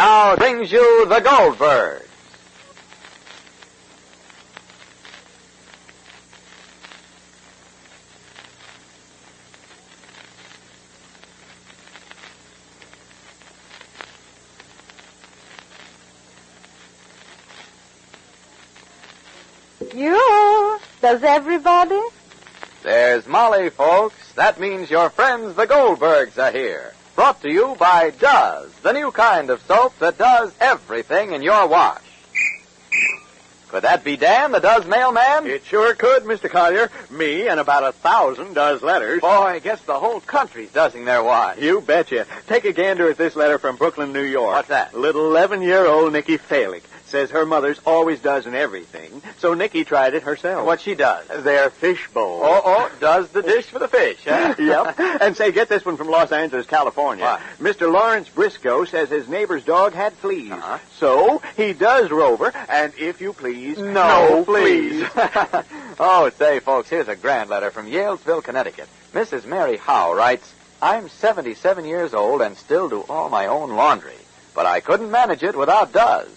now brings you the Goldbergs. You? Does everybody? There's Molly, folks. That means your friends, the Goldbergs, are here. Brought to you by Does, the new kind of soap that does everything in your wash. Could that be Dan, the Does mailman? It sure could, Mr. Collier. Me and about 1,000 Does letters. Boy, I guess the whole country's doesing their wash. You betcha. Take a gander at this letter from Brooklyn, New York. What's that? Little 11-year-old Nikki Falick says her mother's always does in everything, so Nikki tried it herself. What she does? Their fish bowl. Does the dish for the fish, huh? Yep. And say, get this one from Los Angeles, California. What? Mr. Lawrence Briscoe says his neighbor's dog had fleas. Uh-huh. So he does Rover, and if you please, no please. Oh, say, folks, here's a grand letter from Yalesville, Connecticut. Mrs. Mary Howe writes, I'm 77 years old and still do all my own laundry, but I couldn't manage it without Does.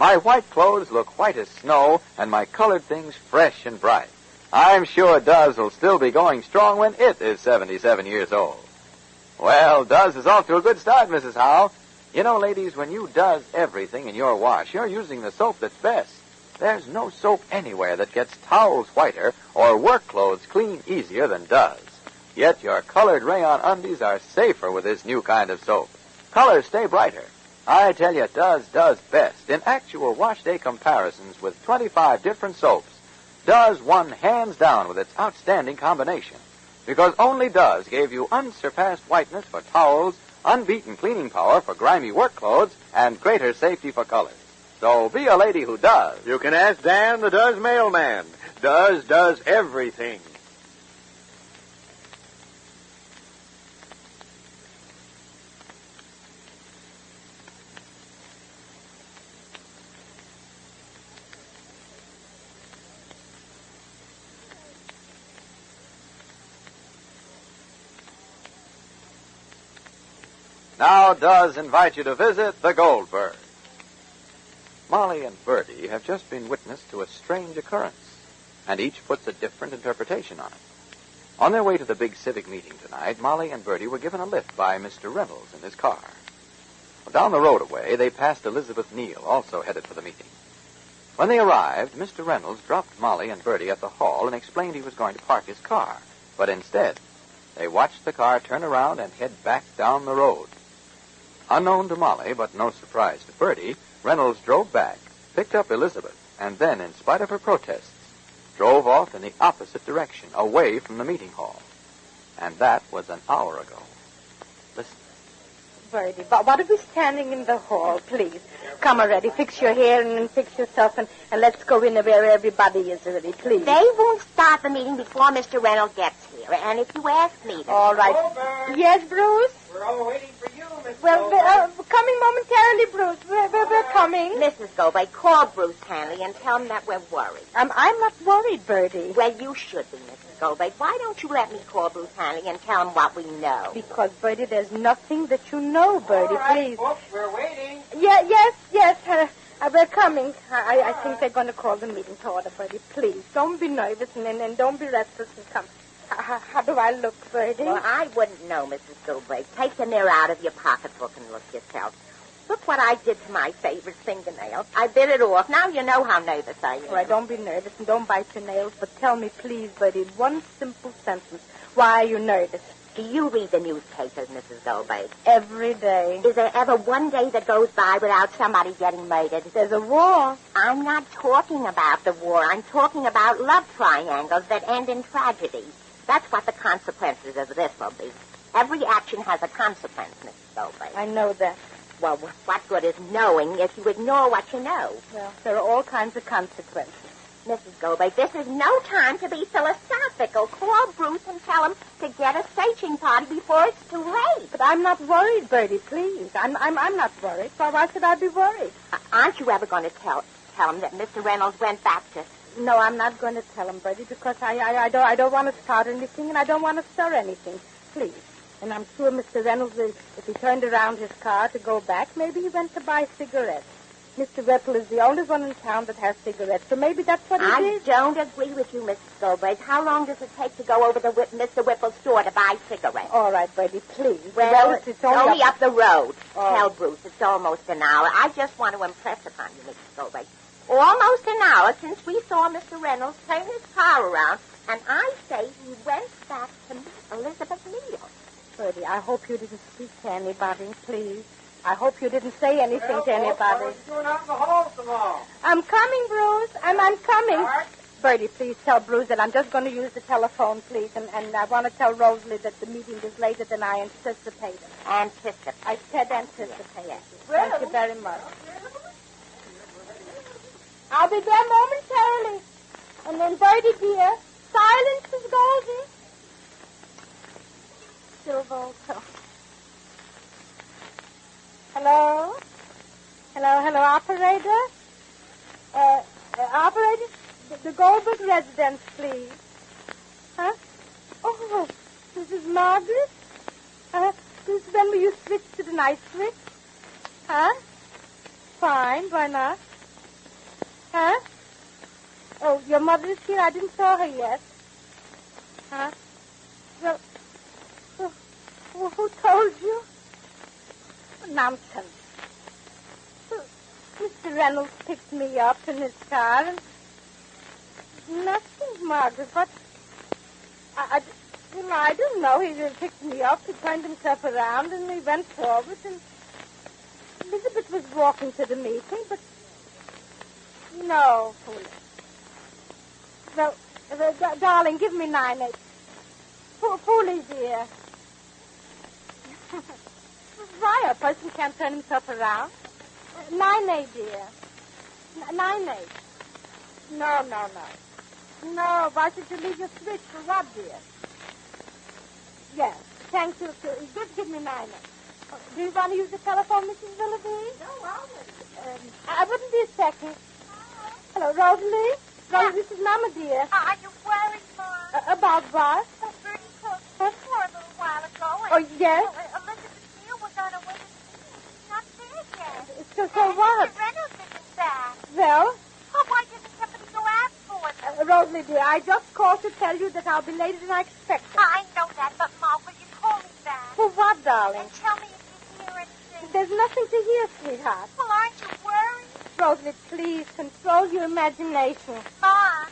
My white clothes look white as snow, and my colored things fresh and bright. I'm sure Does will still be going strong when it is 77 years old. Well, Does is off to a good start, Mrs. Howe. You know, ladies, when you Does everything in your wash, you're using the soap that's best. There's no soap anywhere that gets towels whiter or work clothes clean easier than Does. Yet your colored rayon undies are safer with this new kind of soap. Colors stay brighter. I tell you, Does does best. In actual wash day comparisons with 25 different soaps, Does won hands down with its outstanding combination. Because only Does gave you unsurpassed whiteness for towels, unbeaten cleaning power for grimy work clothes, and greater safety for colors. So be a lady who does. You can ask Dan, the Does mailman. Does everything. Now Does invite you to visit the Goldbergs. Molly and Bertie have just been witness to a strange occurrence, and each puts a different interpretation on it. On their way to the big civic meeting tonight, Molly and Bertie were given a lift by Mr. Reynolds in his car. Down the road a way, they passed Elizabeth Neal, also headed for the meeting. When they arrived, Mr. Reynolds dropped Molly and Bertie at the hall and explained he was going to park his car. But instead, they watched the car turn around and head back down the road. Unknown to Molly, but no surprise to Bertie, Reynolds drove back, picked up Elizabeth, and then, in spite of her protests, drove off in the opposite direction, away from the meeting hall. And that was an hour ago. Listen. Bertie, but what are we standing in the hall, please? Come already, fix your hair and fix yourself, and let's go in where everybody is already, please. They won't start the meeting before Mr. Reynolds gets here, and if you ask me... All right. Goldberg. Yes, Bruce? We're all waiting for you, Miss Well, coming momentarily, Bruce. We're coming. Mrs. Goldberg, call Bruce Hanley and tell him that we're worried. I'm not worried, Bertie. Well, you should be, Mrs. Goldberg. Why don't you let me call Bruce Hanley and tell him what we know? Because, Bertie, there's nothing that you know, Bertie, All right, please. folks, we're waiting. Yes. We're coming. I think they're going to call the meeting to order, Bertie. Please, don't be nervous and don't be restless and come. How do I look, Bertie? Well, I wouldn't know, Mrs. Goldberg. Take the mirror out of your pocketbook and look yourself. Look what I did to my favorite fingernail. I bit it off. Now you know how nervous I am. All right, don't be nervous and don't bite your nails, but tell me, please, Bertie, one simple sentence. Why are you nervous? Do you read the newspapers, Mrs. Goldberg? Every day. Is there ever one day that goes by without somebody getting murdered? There's a war. I'm not talking about the war. I'm talking about love triangles that end in tragedy. That's what the consequences of this will be. Every action has a consequence, Mrs. Goldberg. I know that. Well, what good is knowing if you ignore what you know? Well, there are all kinds of consequences. Mrs. Goldberg, this is no time to be philosophical. Call Bruce and tell him to get a searching party before it's too late. But I'm not worried, Bertie, please. I'm not worried. Why should I be worried? Aren't you ever going to tell him that Mr. Reynolds went back to... No, I'm not going to tell him, Bertie, because I don't want to start anything and I don't want to stir anything. Please. And I'm sure Mr. Reynolds, if he turned around his car to go back, maybe he went to buy cigarettes. Mr. Whipple is the only one in town that has cigarettes, so maybe that's what he did. I don't agree with you, Mrs. Goldberg. How long does it take to go over to Mr. Whipple's store to buy cigarettes? All right, Bertie, please. Well, it's only up the road. Oh. Tell Bruce it's almost an hour. I just want to impress upon you, Mrs. Goldberg. Almost an hour since we saw Mr. Reynolds turn his car around, and I say he went back to meet Elizabeth Neal. Bertie, I hope you didn't speak to anybody, please. I hope you didn't say anything to anybody. What are you doing out in the hall so long? I'm coming, Bruce. I'm coming. All right. Bertie, please tell Bruce that I'm just going to use the telephone, please. And I want to tell Rosalie that the meeting is later than I anticipated. Anticipate. I said anticipate. Yes. Thank you very much. I'll be there momentarily. And then, Bertie, dear, silence is golden. Silvolto. Hello? Hello, operator? Operator, the Goldberg residence, please. Huh? Oh, Mrs. Margaret? Since when will you switch to the night switch? Huh? Fine, why not? Huh? Oh, your mother is here? I didn't saw her yet. Huh? Well, who told you? Nonsense. Mr. Reynolds picked me up in his car and... Nothing, Margaret, but... I didn't know he just picked me up. He turned himself around and we went forward and... Elizabeth was walking to the meeting, but... No, Foolie. Well, darling, give me 9/8. Foolie, dear. Why a person can't turn himself around? 9/8, dear. 9/8. No. No, why should you leave your switch for what, dear? Yes, thank you. Give me 9/8. Do you want to use the telephone, Mrs. Willoughby? No, I wouldn't. I wouldn't be a second. Hello, Rosalie? Rosalie, this is Mama, dear. Are you worried, Mom? About what? Well, Bertie told me before a little while ago. Oh, yes? Elizabeth Neal was on her way to the meeting. She's not there yet. So what? Mr. Reynolds isn't back. Well, Oh, why didn't somebody go out for them? Rosalie, dear, I just called to tell you that I'll be later than I expected. I know that, but, Mom, will you call me back? For what, darling? And tell me if you hear anything. There's nothing to hear, sweetheart. Well, aren't you worried? Rosalie, please, control your imagination. Mom,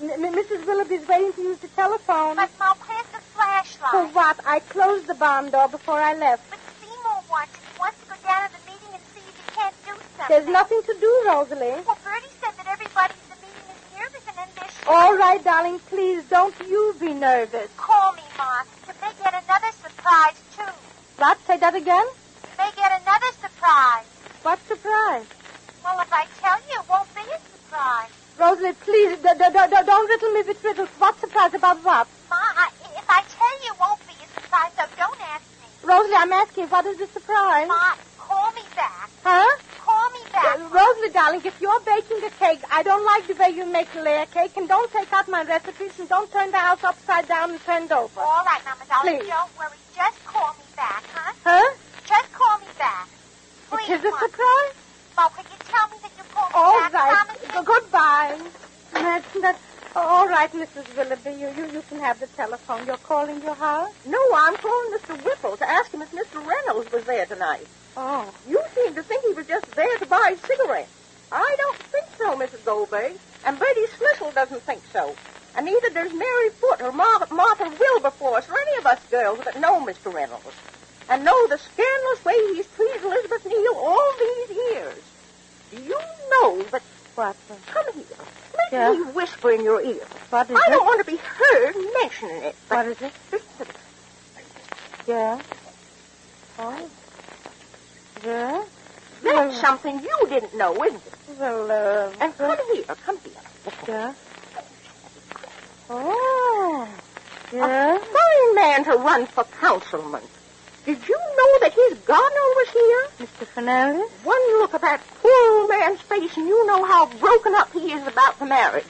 Mrs. Willoughby's waiting to use the telephone. but, Mom, where's the flashlight? For what? I closed the barn door before I left. But Seymour wants it. He wants to go down to the meeting and see if he can't do something. There's nothing to do, Rosalie. Well, Bertie said that everybody in the meeting is nervous and then they're All right, darling, please, don't you be nervous. Call me, Mom. You may get another surprise, too. What? Say that again? You may get another surprise. What surprise? Well, if I tell you, it won't be a surprise. Rosalie, please, don't riddle me with riddles. What surprise about what? Ma, if I tell you, it won't be a surprise, so don't ask me. Rosalie, I'm asking, what is the surprise? Ma, call me back. Huh? Call me back. Rosalie, darling, if you're baking a cake, I don't like the way you make a layer cake, and don't take out my recipes, and don't turn the house upside down and turn it over. All right, Mama darling, Please. don't worry. Just call me back, huh? Huh? Just call me back. Please, It is a Ma. surprise? Ma, will you tell me that you called me All back? right. Promise me? Goodbye. That's all right, Mrs. Willoughby. You can have the telephone. You're calling your house? No, I'm calling Mr. Whipple to ask him if Mr. Reynolds was there tonight. Oh. You seem to think he was just there to buy cigarettes. I don't think so, Mrs. Goldberg. And Bertie Slissel doesn't think so. And neither does Mary Foote or Martha Wilberforce or any of us girls that know Mr. Reynolds. And know the scandalous way he's treated Elizabeth Neal all these years. Do you know that... What? Come here. Let Yeah? me whisper in your ear. What is I it? don't want to be heard mentioning it. But What is it? listen. Yeah. Oh. Yeah? That's something you didn't know, isn't it? Well, And come here. Yeah. Oh. Yeah? A fine man to run for councilman. Did you know that his gardener was here? Mr. Fernandez? One look at that poor old man's face and you know how broken up he is about the marriage.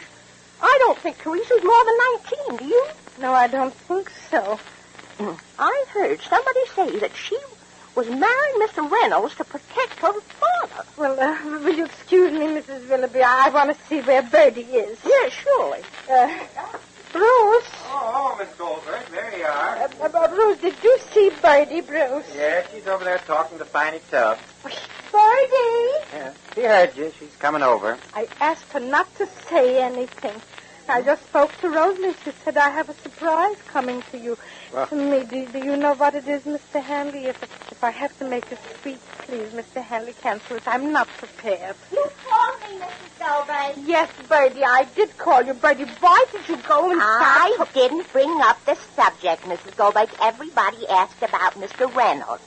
I don't think Teresa's more than 19, do you? No, I don't think so. I heard somebody say that she was marrying Mr. Reynolds to protect her father. Well, will you excuse me, Mrs. Willoughby? I want to see where Bertie is. Yes, surely. Bruce. Oh, Miss Goldberg, there you are. Bruce, did you see Bertie, Bruce? Yeah, she's over there talking to Fanny Tubbs. Bertie! Yeah, she heard you. She's coming over. I asked her not to say anything. I just spoke to Rosalie. She said I have a surprise coming to you. Well- To me. Do you know what it is, Mr. Hanley? If I have to make a speech, please, Mr. Hanley, cancel it. I'm not prepared. You called me, Mrs. Goldberg. Yes, Bertie, I did call you. Bertie, why did you go and I didn't bring up the subject, Mrs. Goldberg. Everybody asked about Mr. Reynolds.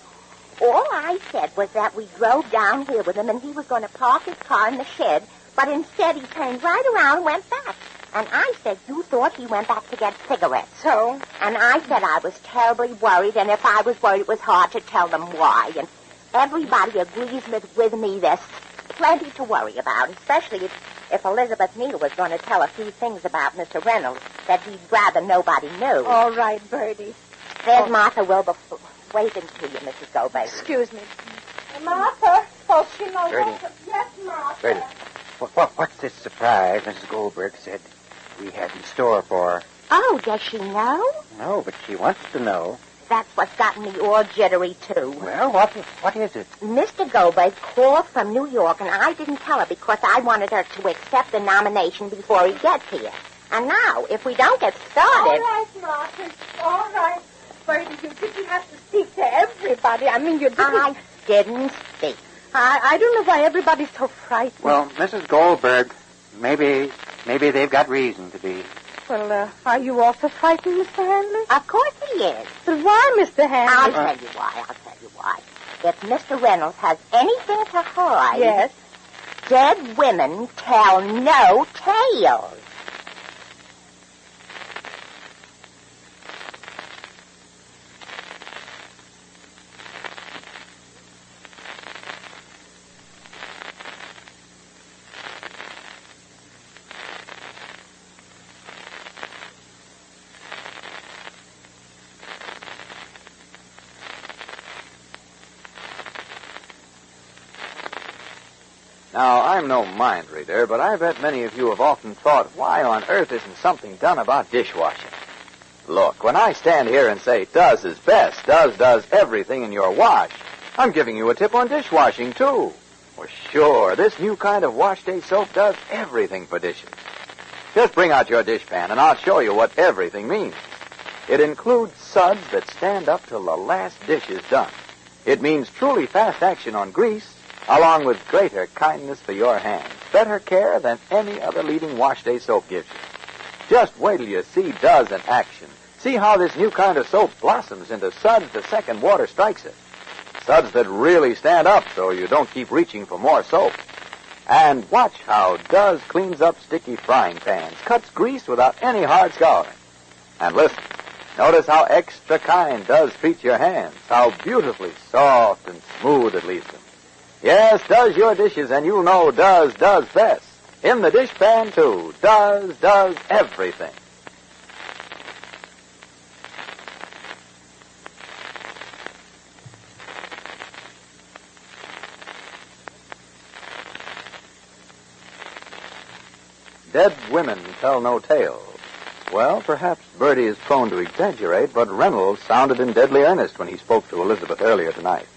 All I said was that we drove down here with him and he was going to park his car in the shed, but instead he turned right around and went back. And I said you thought he went back to get cigarettes. So? And I said I was terribly worried, and if I was worried, it was hard to tell them why. And everybody agrees with me there's plenty to worry about, especially if Elizabeth Neal was going to tell a few things about Mr. Reynolds that he'd rather nobody knew. All right, Bertie. There's Martha Wilbur waving to you, Mrs. Goldberg. Excuse me. Martha. Oh, she knows. Bertie. Yes, Martha. Bertie, what's this surprise Mrs. Goldberg said we had in store for her? Oh, does she know? No, but she wants to know. That's what's gotten me all jittery, too. Well, what is it? Mr. Goldberg called from New York, and I didn't tell her because I wanted her to accept the nomination before he gets here. And now, if we don't get started... All right, Martha. All right. Bertie, you didn't have to speak to everybody. I mean, you didn't... I didn't speak. I don't know why everybody's so frightened. Well, Mrs. Goldberg, maybe they've got reason to be. Well, are you also frightened, Mr. Hanley? Of course he is. But why, Mr. Hanley? I'll tell you why. If Mr. Reynolds has anything to hide... Yes? Dead women tell no tales. Now, I'm no mind reader, but I bet many of you have often thought, why on earth isn't something done about dishwashing? Look, when I stand here and say does is best, does everything in your wash, I'm giving you a tip on dishwashing, too. Well, sure, this new kind of wash day soap does everything for dishes. Just bring out your dishpan, and I'll show you what everything means. It includes suds that stand up till the last dish is done. It means truly fast action on grease, along with greater kindness for your hands, better care than any other leading wash day soap gives you. Just wait till you see does in action. See how this new kind of soap blossoms into suds the second water strikes it. Suds that really stand up so you don't keep reaching for more soap. And watch how Does cleans up sticky frying pans, cuts grease without any hard scouring. And listen, notice how extra kind Does treats your hands, how beautifully soft and smooth it leaves them. Yes, does your dishes, and you'll know does best. In the dishpan, too. Does everything. Dead women tell no tales. Well, perhaps Bertie is prone to exaggerate, but Reynolds sounded in deadly earnest when he spoke to Elizabeth earlier tonight.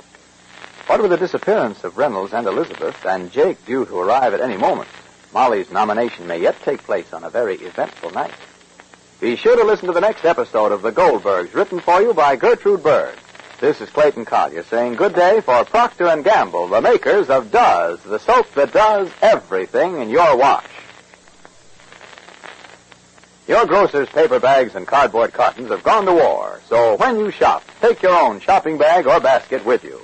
What with the disappearance of Reynolds and Elizabeth, and Jake due to arrive at any moment, Molly's nomination may yet take place on a very eventful night. Be sure to listen to the next episode of The Goldbergs, written for you by Gertrude Berg. This is Clayton Collier saying good day for Procter & Gamble, the makers of Does, the soap that does everything in your wash. Your grocer's paper bags and cardboard cartons have gone to war, so when you shop, take your own shopping bag or basket with you.